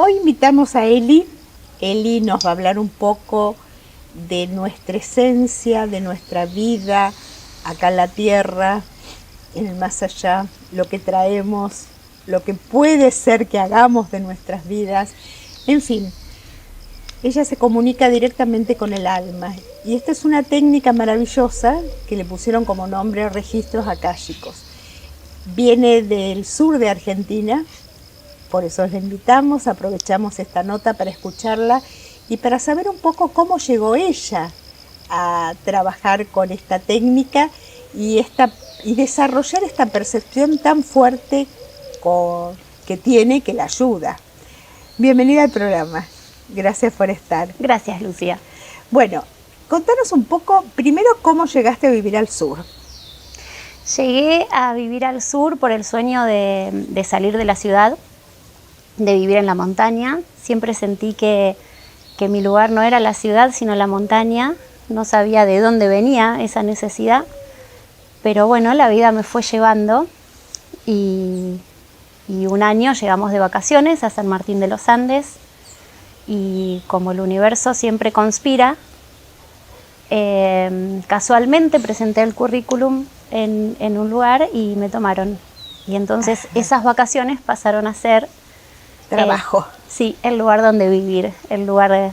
hoy invitamos a Eli. Eli nos va a hablar un poco de nuestra esencia, de nuestra vida acá en la tierra, en el más allá, lo que traemos, lo que puede ser que hagamos de nuestras vidas. En fin, ella se comunica directamente con el alma. Y esta es una técnica maravillosa que le pusieron como nombre registros akáshicos. Viene del sur de Argentina, por eso la invitamos, aprovechamos esta nota para escucharla y para saber un poco cómo llegó ella a trabajar con esta técnica y desarrollar esta percepción tan fuerte que tiene, que la ayuda. Bienvenida al programa. Gracias por estar. Gracias, Lucía. Bueno, contanos un poco, primero, cómo llegaste a vivir al sur. Llegué a vivir al sur por el sueño de salir de la ciudad, de vivir en la montaña. Siempre sentí que mi lugar no era la ciudad, sino la montaña. No sabía de dónde venía esa necesidad, pero bueno, la vida me fue llevando y un año llegamos de vacaciones a San Martín de los Andes y como el universo siempre conspira, casualmente presenté el currículum en un lugar y me tomaron. Y entonces esas vacaciones pasaron a ser trabajo. Sí, el lugar donde vivir, el lugar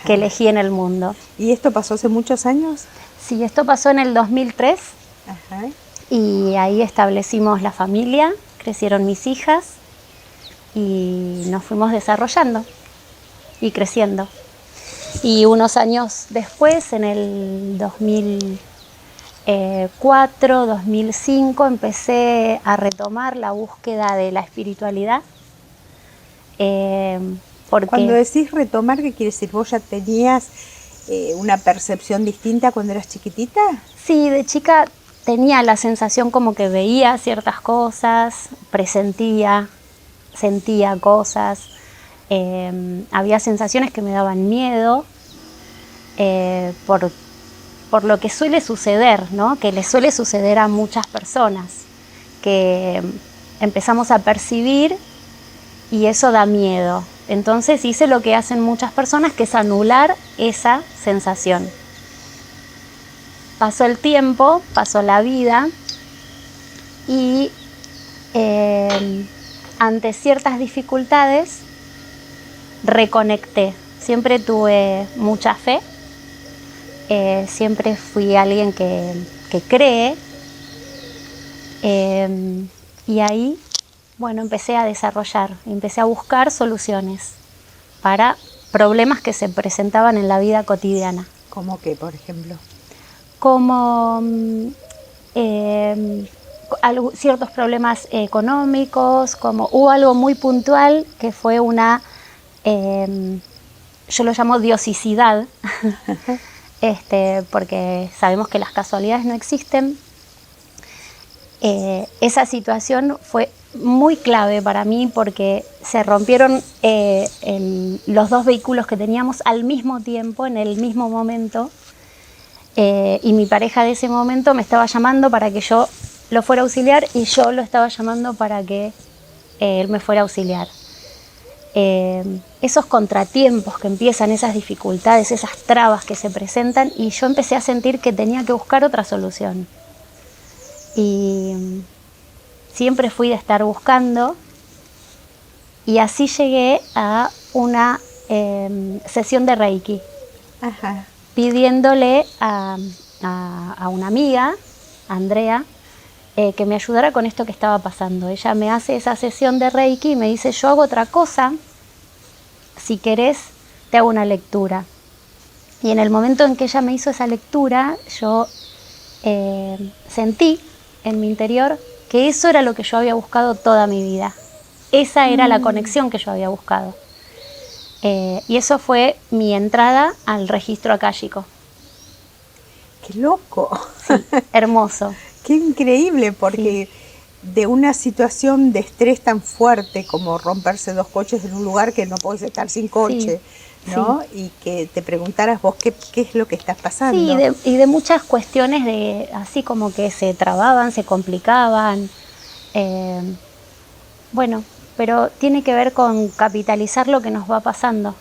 que elegí en el mundo. ¿Y esto pasó hace muchos años? Sí, esto pasó en el 2003. Ajá. Y ahí establecimos la familia, crecieron mis hijas y nos fuimos desarrollando y creciendo. Y unos años después, en el 2004, 2005, empecé a retomar la búsqueda de la espiritualidad. Porque cuando decís retomar, ¿qué quiere decir? ¿Vos ya tenías una percepción distinta cuando eras chiquitita? Sí, de chica tenía la sensación como que veía ciertas cosas, presentía, sentía cosas, había sensaciones que me daban miedo por lo que suele suceder, ¿no? Que le suele suceder a muchas personas, que empezamos a percibir y eso da miedo. Entonces hice lo que hacen muchas personas, que es anular esa sensación. Pasó el tiempo, pasó la vida y ante ciertas dificultades reconecté. Siempre tuve mucha fe, siempre fui alguien que cree y ahí, bueno, empecé a desarrollar, empecé a buscar soluciones para problemas que se presentaban en la vida cotidiana. ¿Cómo qué, por ejemplo? Como ciertos problemas económicos, como hubo algo muy puntual que fue una, yo lo llamo diosicidad, porque sabemos que las casualidades no existen. Esa situación fue muy clave para mí porque se rompieron los dos vehículos que teníamos al mismo tiempo, en el mismo momento. Y mi pareja de ese momento me estaba llamando para que yo lo fuera a auxiliar y yo lo estaba llamando para que él me fuera a auxiliar. Esos contratiempos que empiezan, esas dificultades, esas trabas que se presentan, y yo empecé a sentir que tenía que buscar otra solución. Y siempre fui de estar buscando y así llegué a una sesión de Reiki. Ajá. Pidiéndole a una amiga, Andrea, que me ayudara con esto que estaba pasando. Ella me hace esa sesión de Reiki y me dice: yo hago otra cosa, si querés te hago una lectura. Y en el momento en que ella me hizo esa lectura, yo sentí en mi interior que eso era lo que yo había buscado toda mi vida. Esa era la conexión que yo había buscado. Y eso fue mi entrada al registro akáshico. ¡Qué loco! Sí, hermoso. ¡Qué increíble! Porque sí, de una situación de estrés tan fuerte como romperse dos coches en un lugar que no podés estar sin coche, sí, ¿no? Sí. Y que te preguntaras vos qué es lo que estás pasando. Sí, y de muchas cuestiones de así como que se trababan, se complicaban. Bueno, pero tiene que ver con capitalizar lo que nos va pasando.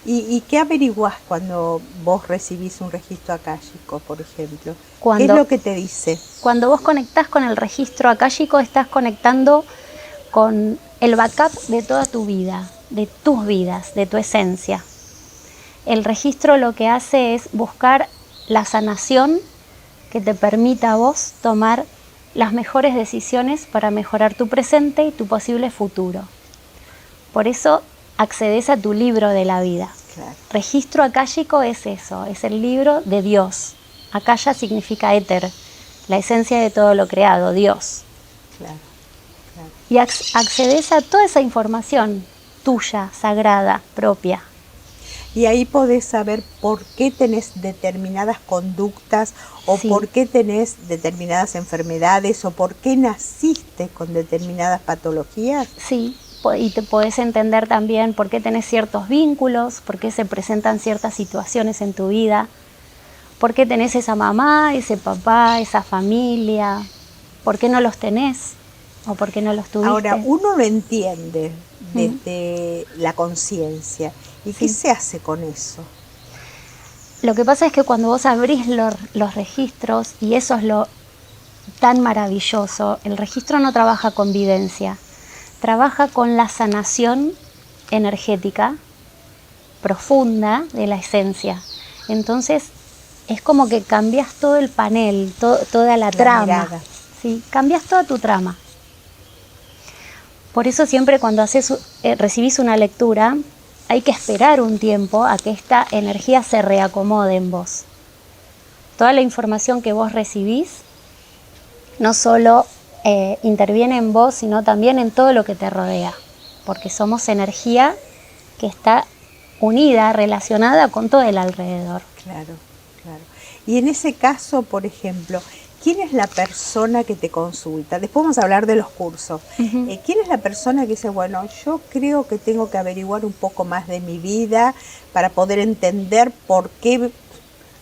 ¿Y qué averiguás cuando vos recibís un registro akáshico, por ejemplo? ¿Qué es Cuando, lo que te dice? cuando vos conectás con el registro akáshico, estás conectando con el backup de toda tu vida, de tus vidas, de tu esencia. El registro lo que hace es buscar la sanación que te permita a vos tomar las mejores decisiones para mejorar tu presente y tu posible futuro. Por eso accedes a tu libro de la vida. Claro. Registro akáshico es eso, es el libro de Dios. Akasha significa éter, la esencia de todo lo creado, Dios. Claro, claro. Y accedes a toda esa información tuya, sagrada, propia. Y ahí podés saber por qué tenés determinadas conductas o Sí. por qué tenés determinadas enfermedades o por qué naciste con determinadas patologías. Sí, y te podés entender también por qué tenés ciertos vínculos, por qué se presentan ciertas situaciones en tu vida, por qué tenés esa mamá, ese papá, esa familia, por qué no los tenés o por qué no los tuviste. Ahora, uno lo entiende desde la conciencia. ¿Y qué Sí. se hace con eso? Lo que pasa es que cuando vos abrís los registros, y eso es lo tan maravilloso, el registro no trabaja con videncia, trabaja con la sanación energética profunda de la esencia. Entonces es como que cambias todo el panel, toda la trama. Mirada. ¿Sí? Cambias toda tu trama. Por eso siempre cuando recibís una lectura, hay que esperar un tiempo a que esta energía se reacomode en vos. Toda la información que vos recibís no solo interviene en vos, sino también en todo lo que te rodea, porque somos energía que está unida, relacionada con todo el alrededor. Claro, claro. Y en ese caso, por ejemplo, ¿quién es la persona que te consulta? Después vamos a hablar de los cursos. ¿Quién es la persona que dice, bueno, yo creo que tengo que averiguar un poco más de mi vida para poder entender por qué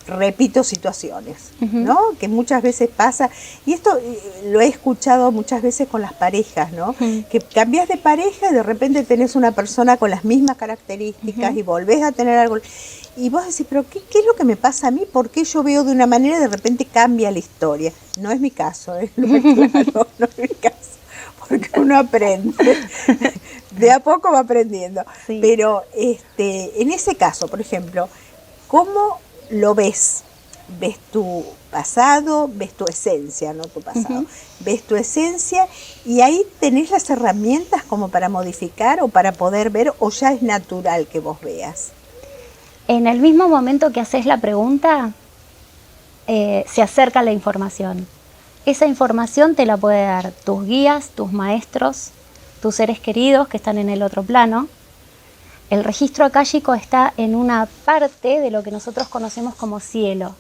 repito situaciones, ¿no? Que muchas veces pasa, y esto lo he escuchado muchas veces con las parejas, ¿no? Que cambias de pareja y de repente tenés una persona con las mismas características y volvés a tener algo, y vos decís, pero ¿qué es lo que me pasa a mí? ¿Por qué yo veo de una manera y de repente cambia la historia? No es mi caso, lo aclaro, no es mi caso, porque uno aprende, de a poco va aprendiendo, Sí. pero en ese caso, por ejemplo, ¿cómo lo ves? ¿Ves tu pasado? ¿Ves tu esencia? No tu pasado. ¿Ves tu esencia? Y ahí tenés las herramientas como para modificar o para poder ver, o ya es natural que vos veas. En el mismo momento que haces la pregunta, se acerca la información. Esa información te la puede dar tus guías, tus maestros, tus seres queridos que están en el otro plano. El registro akáshico está en una parte de lo que nosotros conocemos como cielo,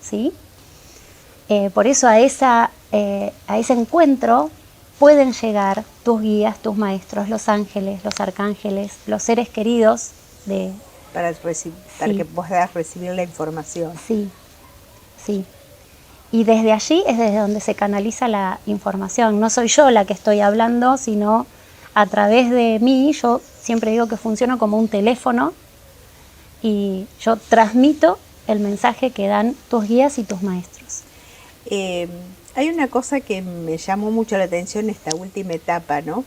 ¿sí? Por eso a ese encuentro pueden llegar tus guías, tus maestros, los ángeles, los arcángeles, los seres queridos de... Para que puedas recibir la información. Sí, sí. Y desde allí es desde donde se canaliza la información. No soy yo la que estoy hablando, sino a través de mí. Yo siempre digo que funciono como un teléfono y yo transmito el mensaje que dan tus guías y tus maestros. Hay una cosa que me llamó mucho la atención en esta última etapa, ¿no?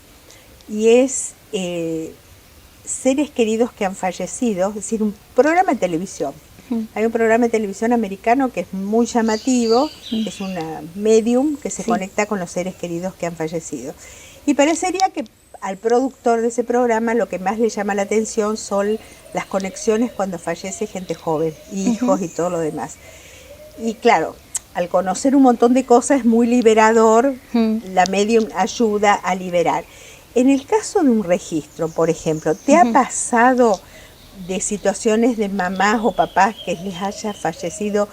Y es seres queridos que han fallecido, es decir, un programa de televisión. Hay un programa de televisión americano que es muy llamativo, es una medium que se conecta con los seres queridos que han fallecido. Y parecería que al productor de ese programa lo que más le llama la atención son las conexiones cuando fallece gente joven, hijos y todo lo demás. Y claro, al conocer un montón de cosas es muy liberador, la medium ayuda a liberar. En el caso de un registro, por ejemplo, ¿te ha pasado de situaciones de mamás o papás que les haya fallecido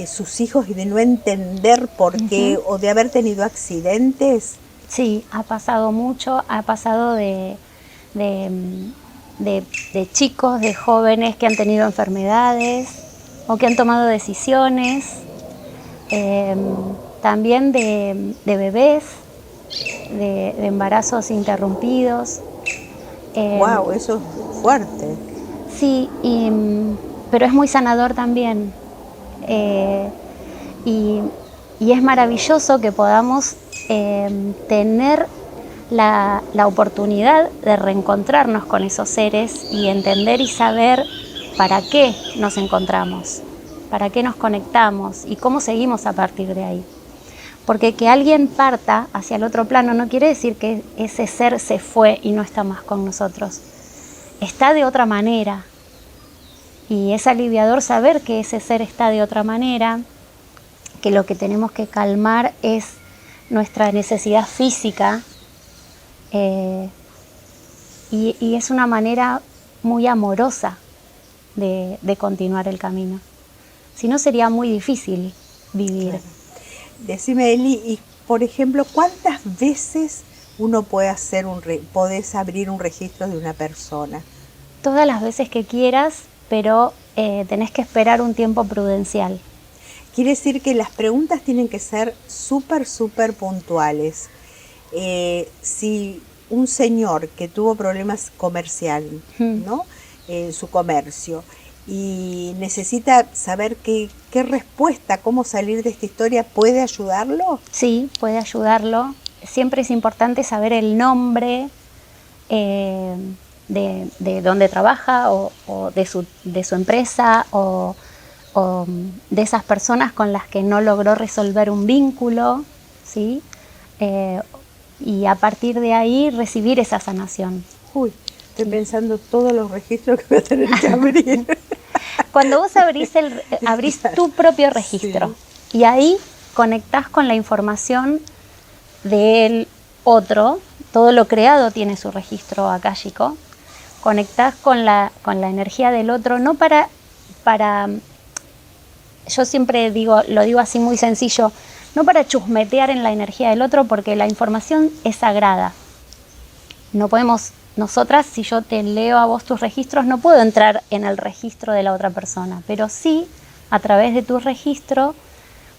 sus hijos y de no entender por qué, o de haber tenido accidentes? Sí, ha pasado mucho, ha pasado de chicos, de jóvenes que han tenido enfermedades o que han tomado decisiones, también de bebés de embarazos interrumpidos. Wow, eso es fuerte. Sí, pero es muy sanador también. Y es maravilloso que podamos tener la oportunidad de reencontrarnos con esos seres y entender y saber para qué nos encontramos, para qué nos conectamos y cómo seguimos a partir de ahí. Porque que alguien parta hacia el otro plano no quiere decir que ese ser se fue y no está más con nosotros. Está de otra manera. Y es aliviador saber que ese ser está de otra manera, que lo que tenemos que calmar es nuestra necesidad física. Y es una manera muy amorosa de continuar el camino. Si no, sería muy difícil vivir. Claro. Decime, Eli, y por ejemplo, ¿cuántas veces uno puede podés abrir un registro de una persona? Todas las veces que quieras, pero tenés que esperar un tiempo prudencial. Quiere decir que las preguntas tienen que ser súper puntuales. Si un señor que tuvo problemas comerciales, ¿no? En su comercio, y necesita saber qué respuesta, cómo salir de esta historia, ¿puede ayudarlo? Sí, puede ayudarlo. Siempre es importante saber el nombre de dónde trabaja o de su empresa o de esas personas con las que no logró resolver un vínculo, ¿sí? Y a partir de ahí recibir esa sanación. Uy, estoy pensando todos los registros que voy a tener que abrir. Cuando vos abrís tu propio registro, sí, y ahí conectás con la información del otro, todo lo creado tiene su registro akáshico, conectás con la energía del otro, no para yo siempre lo digo así muy sencillo, no para chusmetear en la energía del otro, porque la información es sagrada. No podemos, nosotras, si yo te leo a vos tus registros, no puedo entrar en el registro de la otra persona, pero sí, a través de tu registro,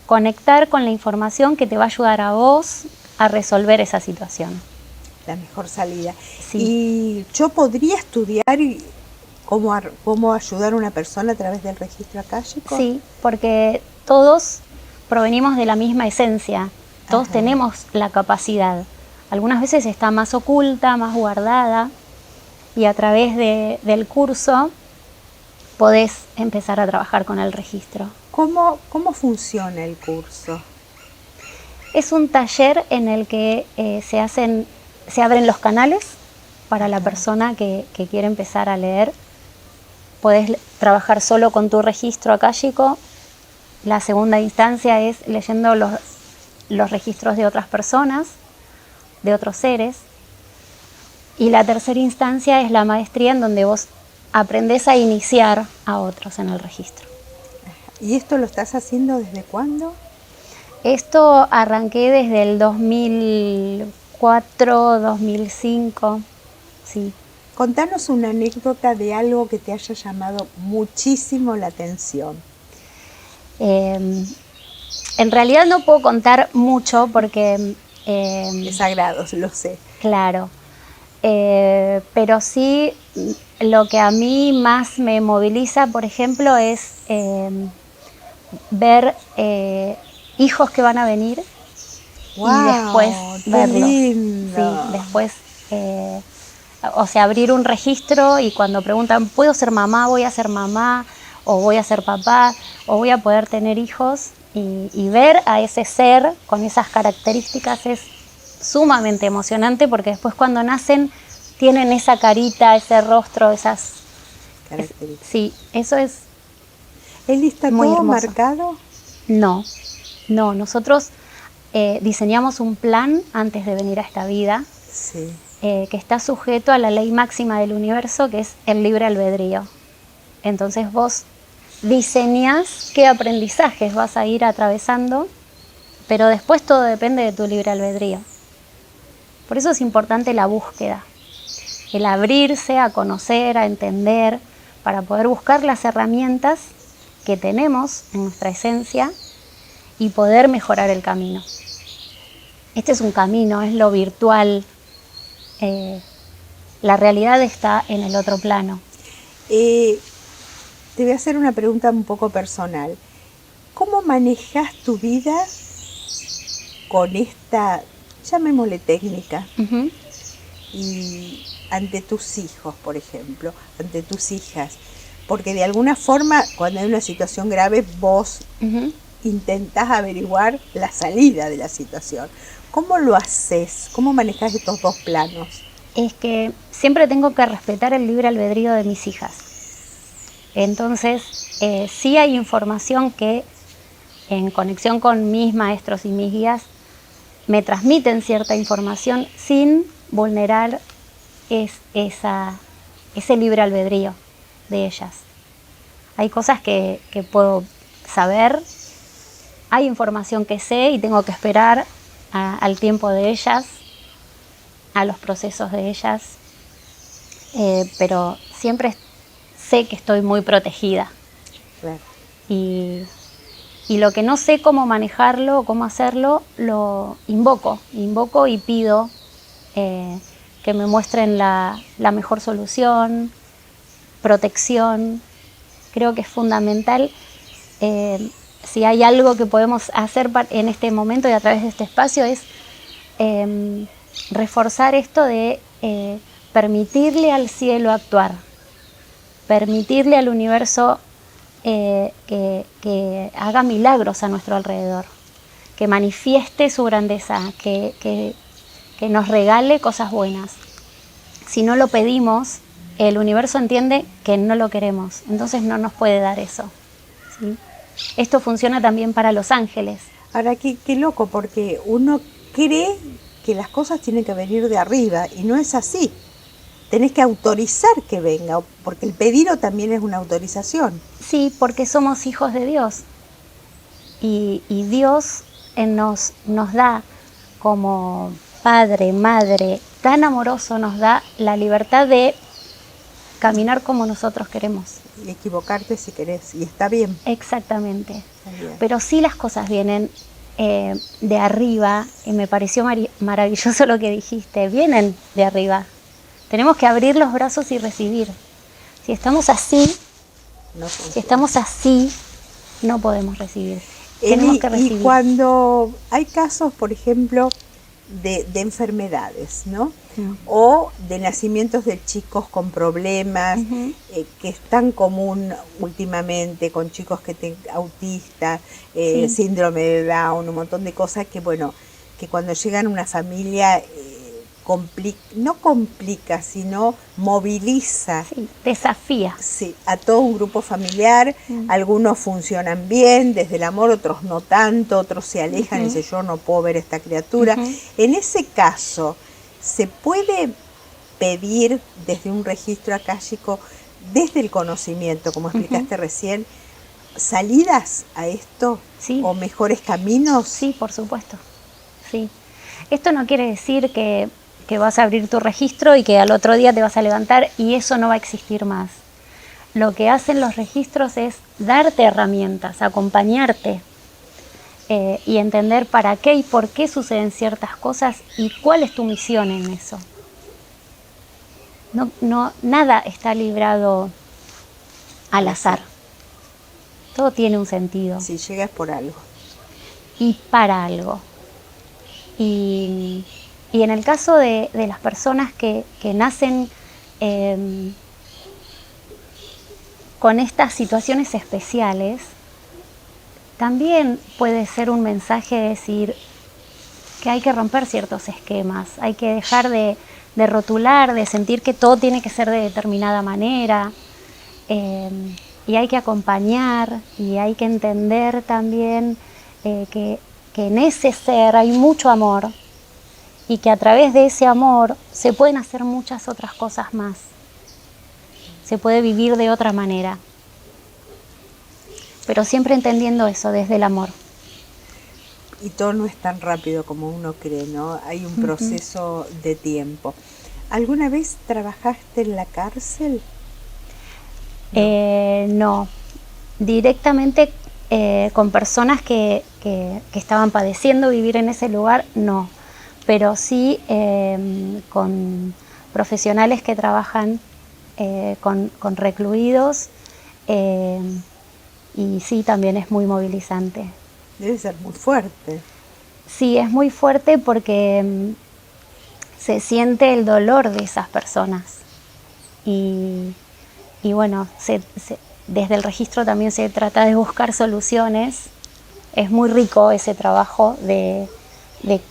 conectar con la información que te va a ayudar a vos a resolver esa situación. La mejor salida. Sí. ¿Y yo podría estudiar cómo ayudar a una persona a través del registro akáshico? Sí, porque todos provenimos de la misma esencia, todos tenemos la capacidad. Algunas veces está más oculta, más guardada, y a través del curso podés empezar a trabajar con el registro. ¿Cómo funciona el curso? Es un taller en el que se abren los canales para la persona que quiere empezar a leer. Podés trabajar solo con tu registro akáshico. La segunda instancia es leyendo los registros de otras personas, de otros seres. Y la tercera instancia es la maestría, en donde vos aprendés a iniciar a otros en el registro. ¿Y esto lo estás haciendo desde cuándo? Esto arranqué desde el 2004, 2005, sí. Contanos una anécdota de algo que te haya llamado muchísimo la atención. En realidad no puedo contar mucho porque... es sagrado, lo sé. Claro, pero sí lo que a mí más me moviliza, por ejemplo, es ver hijos que van a venir. Wow, y después verlos. Lindo. Sí, después, o sea, abrir un registro y cuando preguntan, ¿puedo ser mamá? ¿Voy a ser mamá? ¿O voy a ser papá? ¿O voy a poder tener hijos? Y ver a ese ser con esas características es sumamente emocionante, porque después cuando nacen tienen esa carita, ese rostro, esas características. Sí, eso es. ¿Eli está muy todo hermoso. marcado? No, nosotros diseñamos un plan antes de venir a esta vida, sí, que está sujeto a la ley máxima del universo, que es el libre albedrío. Entonces vos diseñás qué aprendizajes vas a ir atravesando, pero después todo depende de tu libre albedrío. Por eso es importante la búsqueda, el abrirse a conocer, a entender, para poder buscar las herramientas que tenemos en nuestra esencia y poder mejorar el camino. este es un camino, es lo virtual. La realidad está en el otro plano. Te voy a hacer una pregunta un poco personal. ¿Cómo manejas tu vida con esta, llamémosle técnica, Uh-huh. y ante tus hijos, por ejemplo, ante tus hijas? Porque de alguna forma, cuando hay una situación grave, vos Uh-huh. intentás averiguar la salida de la situación. ¿Cómo lo haces? ¿Cómo manejas estos dos planos? Es que siempre tengo que respetar el libre albedrío de mis hijas. Entonces, sí hay información que, en conexión con mis maestros y mis guías, me transmiten cierta información sin vulnerar ese libre albedrío de ellas. Hay cosas que puedo saber, hay información que sé y tengo que esperar al tiempo de ellas, a los procesos de ellas, pero siempre sé que estoy muy protegida. Claro. Y lo que no sé cómo manejarlo o cómo hacerlo, lo invoco y pido que me muestren la mejor solución, protección. Creo que es fundamental, si hay algo que podemos hacer en este momento y a través de este espacio, es reforzar esto de permitirle al cielo actuar, permitirle al universo que haga milagros a nuestro alrededor, que manifieste su grandeza, que nos regale cosas buenas. Si no lo pedimos, el universo entiende que no lo queremos, entonces no nos puede dar eso, ¿sí? Esto funciona también para los ángeles. Ahora, qué loco, porque uno cree que las cosas tienen que venir de arriba y no es así. Tenés que autorizar que venga, porque el pedido también es una autorización. Sí, porque somos hijos de Dios. Y Dios nos da como padre, madre, tan amoroso, nos da la libertad de caminar como nosotros queremos. Y equivocarte si querés, y está bien. Exactamente. Está bien. Pero sí las cosas vienen de arriba, y me pareció maravilloso lo que dijiste, vienen de arriba. Tenemos que abrir los brazos y recibir. Si estamos así, no podemos recibir. Tenemos que recibir. Y cuando hay casos, por ejemplo, de enfermedades, ¿no? O de nacimientos de chicos con problemas, que es tan común últimamente con chicos que autistas, síndrome de Down, un montón de cosas que, bueno, que cuando llegan a una familia no complica, sino moviliza. Sí, desafía. Sí, a todo un grupo familiar. Algunos funcionan bien desde el amor, otros no tanto, otros se alejan y dicen, yo no puedo ver esta criatura. En ese caso, ¿se puede pedir desde un registro akáshico, desde el conocimiento, como explicaste recién, salidas a esto? Sí. ¿O mejores caminos? Sí, por supuesto. Sí. Esto no quiere decir que vas a abrir tu registro y que al otro día te vas a levantar y eso no va a existir más. Lo que hacen los registros es darte herramientas, acompañarte y entender para qué y por qué suceden ciertas cosas y cuál es tu misión en eso. Nada está librado al azar. Todo tiene un sentido. Si llegas por algo. Y para algo. Y en el caso de las personas que nacen con estas situaciones especiales, también puede ser un mensaje de decir que hay que romper ciertos esquemas, hay que dejar de rotular, de sentir que todo tiene que ser de determinada manera, y hay que acompañar y hay que entender también que en ese ser hay mucho amor y que a través de ese amor se pueden hacer muchas otras cosas más. Se puede vivir de otra manera. Pero siempre entendiendo eso, desde el amor. Y todo no es tan rápido como uno cree, ¿no? Hay un proceso de tiempo. ¿Alguna vez trabajaste en la cárcel? No. Directamente con personas que estaban padeciendo vivir en ese lugar, no. pero sí con profesionales que trabajan con recluidos, y sí, también es muy movilizante. Debe ser muy fuerte. Sí, es muy fuerte porque se siente el dolor de esas personas. Y bueno, desde el registro también se trata de buscar soluciones. Es muy rico ese trabajo de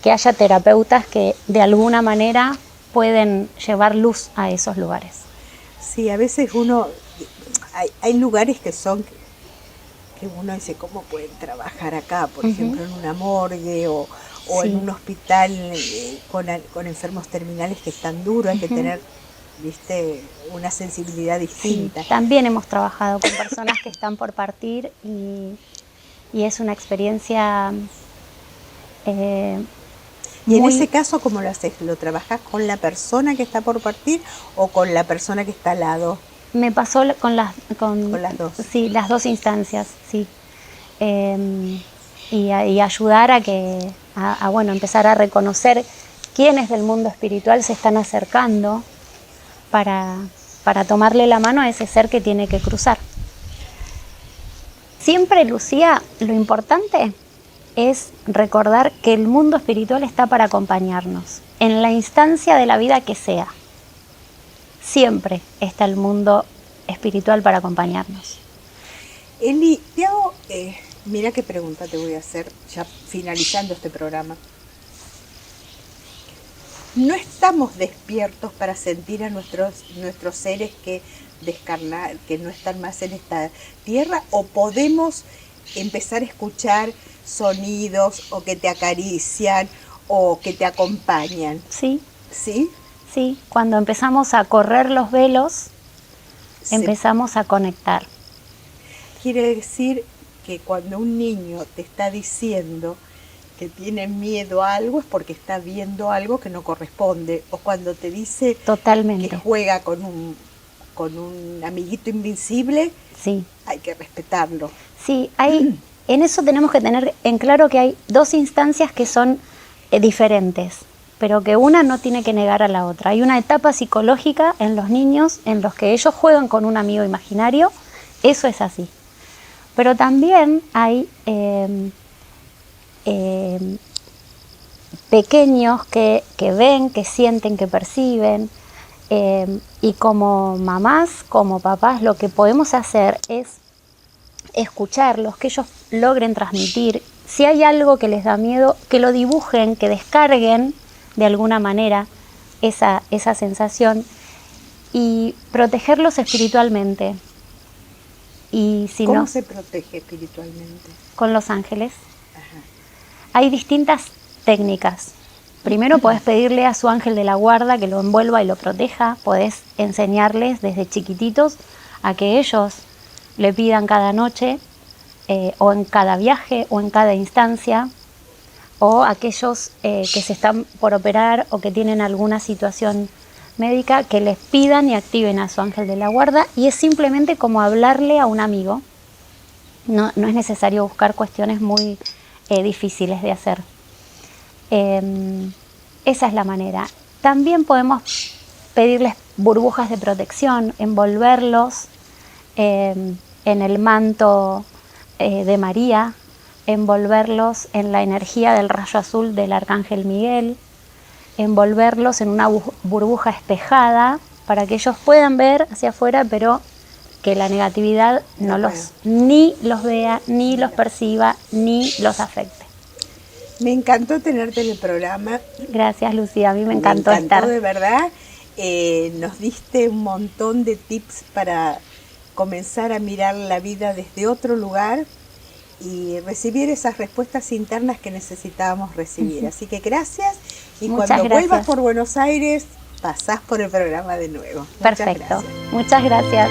que haya terapeutas que de alguna manera pueden llevar luz a esos lugares. Sí, a veces hay lugares que uno dice, ¿cómo pueden trabajar acá? Por ejemplo, en una morgue o sí, en un hospital con enfermos terminales que es tan duro, hay que tener, viste, una sensibilidad distinta. Sí, también hemos trabajado con personas que están por partir y es una experiencia y en ese caso, ¿cómo lo haces? ¿Lo trabajas con la persona que está por partir o con la persona que está al lado? Me pasó con las dos. Sí, las dos instancias, sí. Y ayudar a bueno, empezar a reconocer quiénes del mundo espiritual se están acercando para tomarle la mano a ese ser que tiene que cruzar. Siempre, Lucía, lo importante es recordar que el mundo espiritual está para acompañarnos, en la instancia de la vida que sea. Siempre está el mundo espiritual para acompañarnos. Eli, te hago, mira qué pregunta te voy a hacer, ya finalizando este programa. ¿No estamos despiertos para sentir a nuestros seres que no están más en esta tierra? ¿O podemos empezar a escuchar sonidos o que te acarician o que te acompañan? Sí. ¿Sí? Sí, cuando empezamos a correr los velos, sí, empezamos a conectar. Quiere decir que cuando un niño te está diciendo que tiene miedo a algo es porque está viendo algo que no corresponde, o cuando te dice totalmente que juega con un amiguito invisible, sí, hay que respetarlo. Sí, en eso tenemos que tener en claro que hay dos instancias que son diferentes, pero que una no tiene que negar a la otra. Hay una etapa psicológica en los niños en los que ellos juegan con un amigo imaginario, eso es así. Pero también hay pequeños que ven, que sienten, que perciben, y como mamás, como papás, lo que podemos hacer es escucharlos, que ellos logren transmitir. Si hay algo que les da miedo, que lo dibujen, que descarguen de alguna manera esa sensación y protegerlos espiritualmente. Y si ¿Cómo no, se protege espiritualmente? Con los ángeles. Ajá. Hay distintas técnicas. Primero podés pedirle a su ángel de la guarda que lo envuelva y lo proteja. Podés enseñarles desde chiquititos a que ellos le pidan cada noche, o en cada viaje, o en cada instancia, o aquellos que se están por operar o que tienen alguna situación médica, que les pidan y activen a su ángel de la guarda, y es simplemente como hablarle a un amigo. No es necesario buscar cuestiones muy difíciles de hacer. Esa es la manera. También podemos pedirles burbujas de protección, envolverlos en el manto de María, envolverlos en la energía del rayo azul del Arcángel Miguel, envolverlos en una burbuja espejada para que ellos puedan ver hacia afuera, pero que la negatividad ni los vea, ni los perciba, ni los afecte. Me encantó tenerte en el programa. Gracias, Lucía, a mí me encantó estar. De verdad. Nos diste un montón de tips para comenzar a mirar la vida desde otro lugar y recibir esas respuestas internas que necesitábamos recibir. Así que gracias, y cuando vuelvas por Buenos Aires, pasás por el programa de nuevo. Perfecto. Muchas gracias.